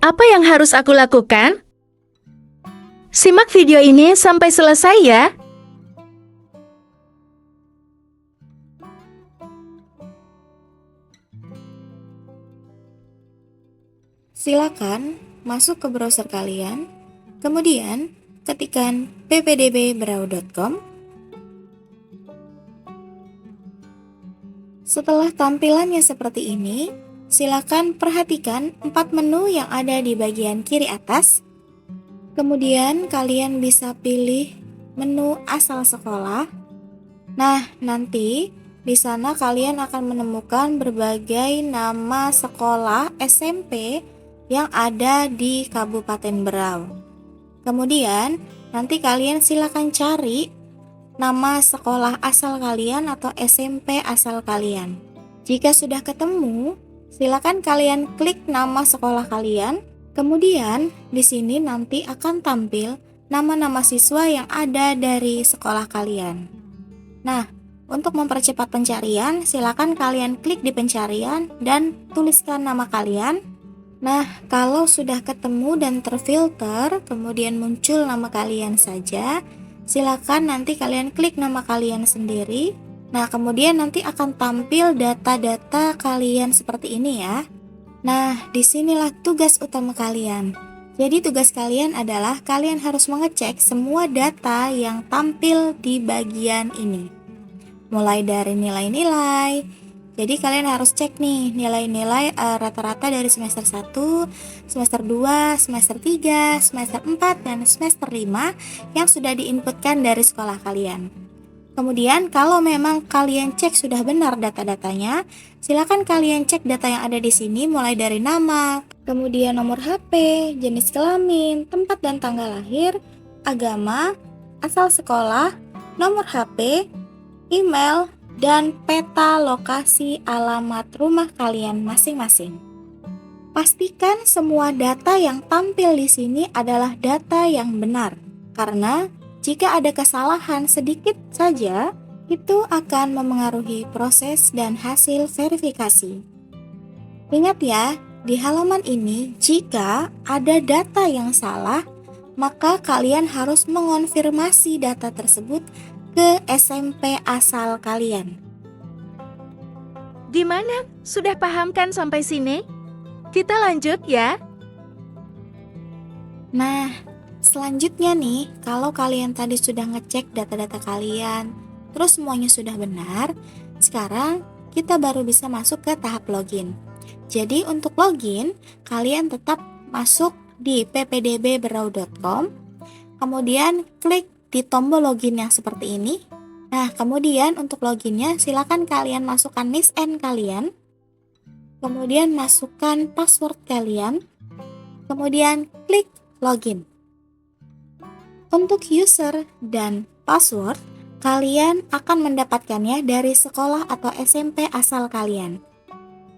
Apa yang harus aku lakukan? Simak video ini sampai selesai ya. Silakan masuk ke browser kalian, kemudian ketikkan ppdbbrau.com. Setelah tampilannya seperti ini, silakan perhatikan 4 menu yang ada di bagian kiri atas. Kemudian kalian bisa pilih menu asal sekolah. Nah, nanti di sana kalian akan menemukan berbagai nama sekolah SMP yang ada di Kabupaten Berau. Kemudian, nanti kalian silakan cari nama sekolah asal kalian atau SMP asal kalian. Jika sudah ketemu, silakan kalian klik nama sekolah kalian. Kemudian, di sini nanti akan tampil nama-nama siswa yang ada dari sekolah kalian. Nah, untuk mempercepat pencarian, silakan kalian klik di pencarian dan tuliskan nama kalian. Nah, kalau sudah ketemu dan terfilter, kemudian muncul nama kalian saja, silakan nanti kalian klik nama kalian sendiri. Nah, kemudian nanti akan tampil data-data kalian seperti ini ya. Nah, disinilah tugas utama kalian. Jadi tugas kalian adalah kalian harus mengecek semua data yang tampil di bagian ini. Mulai dari nilai-nilai. Jadi kalian harus cek nih nilai-nilai rata-rata dari semester 1, semester 2, semester 3, semester 4, dan semester 5 yang sudah diinputkan dari sekolah kalian. Kemudian kalau memang kalian cek sudah benar data-datanya, silakan kalian cek data yang ada di sini mulai dari nama, kemudian nomor HP, jenis kelamin, tempat dan tanggal lahir, agama, asal sekolah, nomor HP, email, dan peta lokasi alamat rumah kalian masing-masing. Pastikan semua data yang tampil di sini adalah data yang benar, karena jika ada kesalahan sedikit saja, itu akan memengaruhi proses dan hasil verifikasi. Ingat ya, di halaman ini jika ada data yang salah, maka kalian harus mengonfirmasi data tersebut ke SMP asal kalian. Gimana? Sudah paham kan sampai sini? Kita lanjut ya. Nah, selanjutnya nih, kalau kalian tadi sudah ngecek data-data kalian, terus semuanya sudah benar, sekarang kita baru bisa masuk ke tahap login. Jadi untuk login, kalian tetap masuk di ppdbbrau.com, kemudian klik di tombol login yang seperti ini. Nah, kemudian untuk loginnya silakan kalian masukkan NISN kalian, kemudian masukkan password kalian, kemudian klik login. Untuk user dan password, kalian akan mendapatkannya dari sekolah atau SMP asal kalian.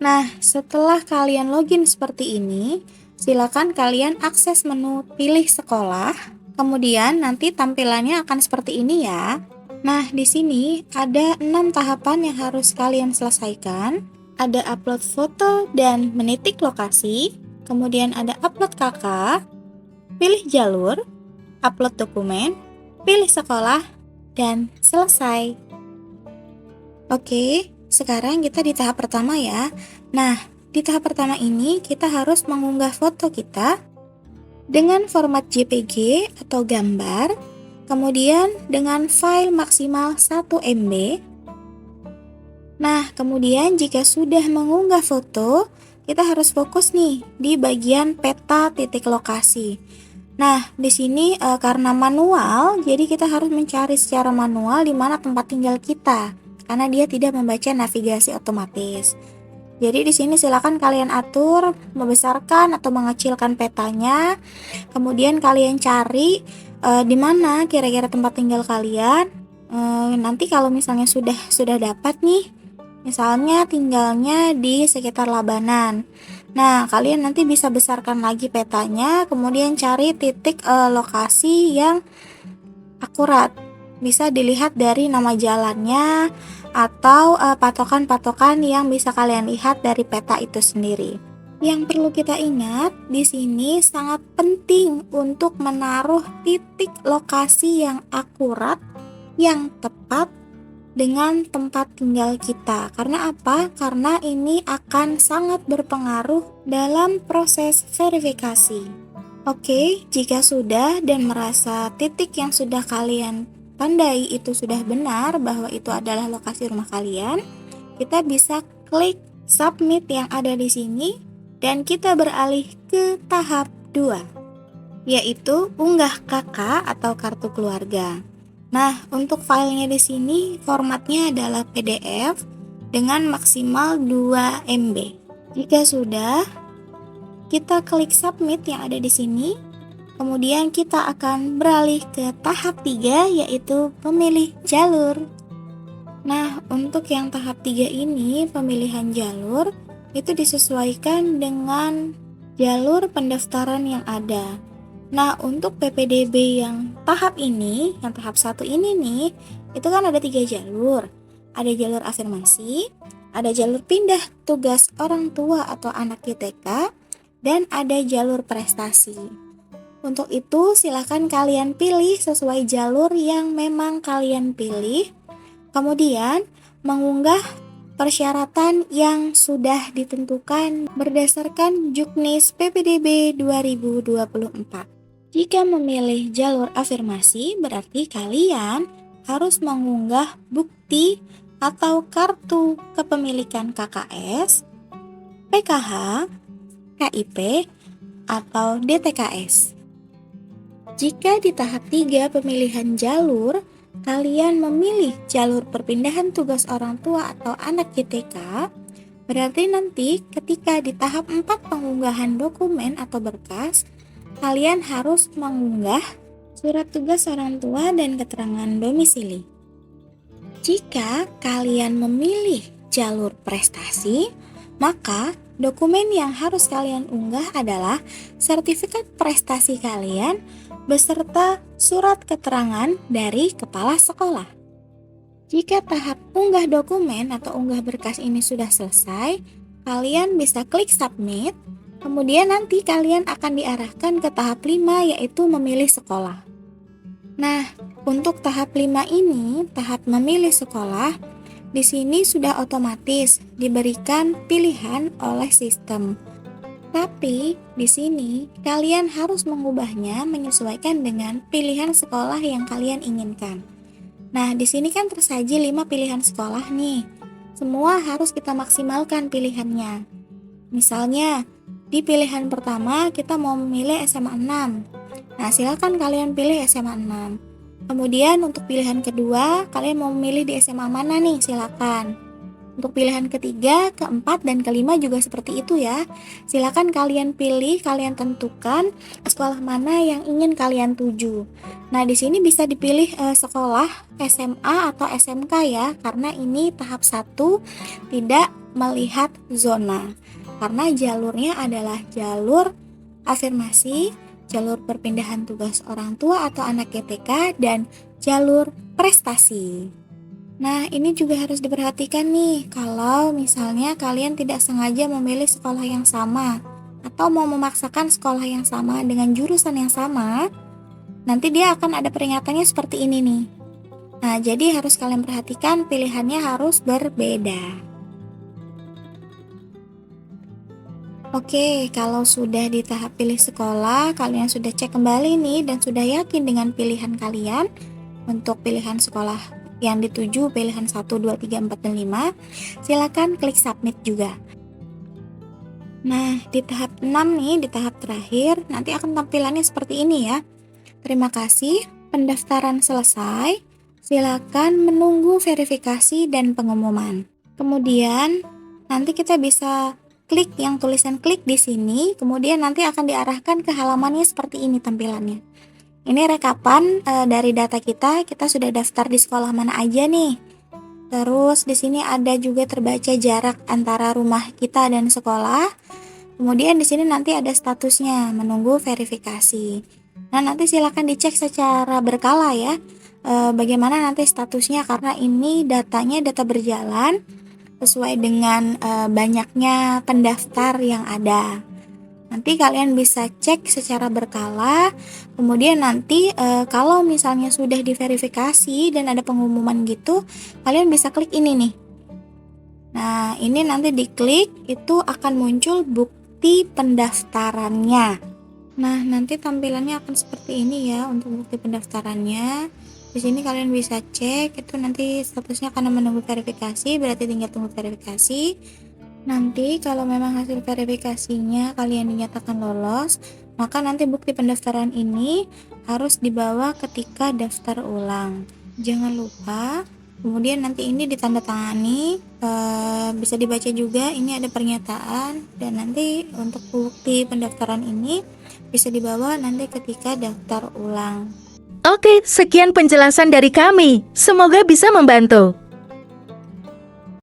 Nah, setelah kalian login seperti ini, silakan kalian akses menu pilih sekolah. Kemudian nanti tampilannya akan seperti ini ya. Nah, di sini ada 6 tahapan yang harus kalian selesaikan. Ada upload foto dan menitik lokasi. Kemudian ada upload kakak, pilih jalur, upload dokumen, pilih sekolah, dan selesai. Oke, sekarang kita di tahap pertama ya. Nah, di tahap pertama ini kita harus mengunggah foto kita dengan format JPG atau gambar, kemudian dengan file maksimal 1 MB. Nah, kemudian jika sudah mengunggah foto, kita harus fokus nih di bagian peta titik lokasi. Nah, di sini karena manual, jadi kita harus mencari secara manual di mana tempat tinggal kita, karena dia tidak membaca navigasi otomatis. Jadi di sini silakan kalian atur membesarkan atau mengecilkan petanya. Kemudian kalian cari di mana kira-kira tempat tinggal kalian. Nanti kalau misalnya sudah dapat nih, misalnya tinggalnya di sekitar Labanan. Nah, kalian nanti bisa besarkan lagi petanya, kemudian cari titik lokasi yang akurat. Bisa dilihat dari nama jalannya atau patokan-patokan yang bisa kalian lihat dari peta itu sendiri. Yang perlu kita ingat, di sini sangat penting untuk menaruh titik lokasi yang akurat, yang tepat dengan tempat tinggal kita. Karena apa? Karena ini akan sangat berpengaruh dalam proses verifikasi. Oke, jika sudah dan merasa titik yang sudah kalian tandai itu sudah benar bahwa itu adalah lokasi rumah kalian, kita bisa klik submit yang ada di sini dan kita beralih ke tahap 2, yaitu unggah KK atau kartu keluarga. Nah, untuk filenya di sini formatnya adalah PDF dengan maksimal 2 MB. Jika sudah, kita klik submit yang ada di sini. Kemudian kita akan beralih ke tahap 3, yaitu pemilih jalur. Nah, untuk yang tahap 3 ini, pemilihan jalur itu disesuaikan dengan jalur pendaftaran yang ada. Nah, untuk PPDB yang tahap ini, yang tahap 1 ini nih, itu kan ada 3 jalur. Ada jalur afirmasi, ada jalur pindah tugas orang tua atau anak YTK, dan ada jalur prestasi. Untuk itu, silakan kalian pilih sesuai jalur yang memang kalian pilih. Kemudian, mengunggah persyaratan yang sudah ditentukan berdasarkan Juknis PPDB 2024. Jika memilih jalur afirmasi, berarti kalian harus mengunggah bukti atau kartu kepemilikan KKS, PKH, KIP, atau DTKS. Jika di tahap 3 pemilihan jalur, kalian memilih jalur perpindahan tugas orang tua atau anak YTK, berarti nanti ketika di tahap 4 pengunggahan dokumen atau berkas, kalian harus mengunggah surat tugas orang tua dan keterangan domisili. Jika kalian memilih jalur prestasi, maka dokumen yang harus kalian unggah adalah sertifikat prestasi kalian beserta surat keterangan dari kepala sekolah. Jika tahap unggah dokumen atau unggah berkas ini sudah selesai, kalian bisa klik submit, kemudian nanti kalian akan diarahkan ke tahap 5, yaitu memilih sekolah. Nah, untuk tahap 5 ini, tahap memilih sekolah, di sini sudah otomatis diberikan pilihan oleh sistem. Tapi di sini kalian harus mengubahnya menyesuaikan dengan pilihan sekolah yang kalian inginkan. Nah, di sini kan tersaji 5 pilihan sekolah nih. Semua harus kita maksimalkan pilihannya. Misalnya, di pilihan pertama kita mau memilih SMA 6. Nah, silakan kalian pilih SMA 6. Kemudian untuk pilihan kedua, kalian mau memilih di SMA mana nih? Silakan. Untuk pilihan ketiga, keempat, dan kelima juga seperti itu ya. Silakan kalian pilih, kalian tentukan sekolah mana yang ingin kalian tuju. Nah, di sini bisa dipilih sekolah SMA atau SMK ya, karena ini tahap 1 tidak melihat zona. Karena jalurnya adalah jalur afirmasi, jalur perpindahan tugas orang tua atau anak YTK, dan jalur prestasi. Nah, ini juga harus diperhatikan nih, kalau misalnya kalian tidak sengaja memilih sekolah yang sama atau mau memaksakan sekolah yang sama dengan jurusan yang sama, nanti dia akan ada peringatannya seperti ini nih. Nah, jadi harus kalian perhatikan pilihannya harus berbeda. Oke, kalau sudah di tahap pilih sekolah, kalian sudah cek kembali nih dan sudah yakin dengan pilihan kalian untuk pilihan sekolah yang dituju pilihan 1, 2, 3, 4, dan 5, silakan klik submit juga. Nah, di tahap 6 nih, di tahap terakhir, nanti akan tampilannya seperti ini ya. Terima kasih, pendaftaran selesai. Silakan menunggu verifikasi dan pengumuman. Kemudian, nanti kita bisa klik yang tulisan klik di sini, kemudian nanti akan diarahkan ke halamannya seperti ini tampilannya. Ini rekapan dari data kita sudah daftar di sekolah mana aja nih. Terus di sini ada juga terbaca jarak antara rumah kita dan sekolah. Kemudian di sini nanti ada statusnya, menunggu verifikasi. Nah, nanti silakan dicek secara berkala ya. Bagaimana nanti statusnya, karena ini datanya data berjalan. sesuai dengan banyaknya pendaftar yang ada. Nanti kalian bisa cek secara berkala, kemudian nanti kalau misalnya sudah diverifikasi dan ada pengumuman gitu, kalian bisa klik ini nih. Nah, ini nanti diklik, itu akan muncul bukti pendaftarannya. Nah, nanti tampilannya akan seperti ini ya untuk bukti pendaftarannya. Di sini kalian bisa cek, itu nanti statusnya karena menunggu verifikasi, berarti tinggal tunggu verifikasi. Nanti kalau memang hasil verifikasinya kalian dinyatakan lolos, maka nanti bukti pendaftaran ini harus dibawa ketika daftar ulang. Jangan lupa, kemudian nanti ini ditandatangani, bisa dibaca juga, ini ada pernyataan, dan nanti untuk bukti pendaftaran ini bisa dibawa nanti ketika daftar ulang. Oke, sekian penjelasan dari kami. Semoga bisa membantu.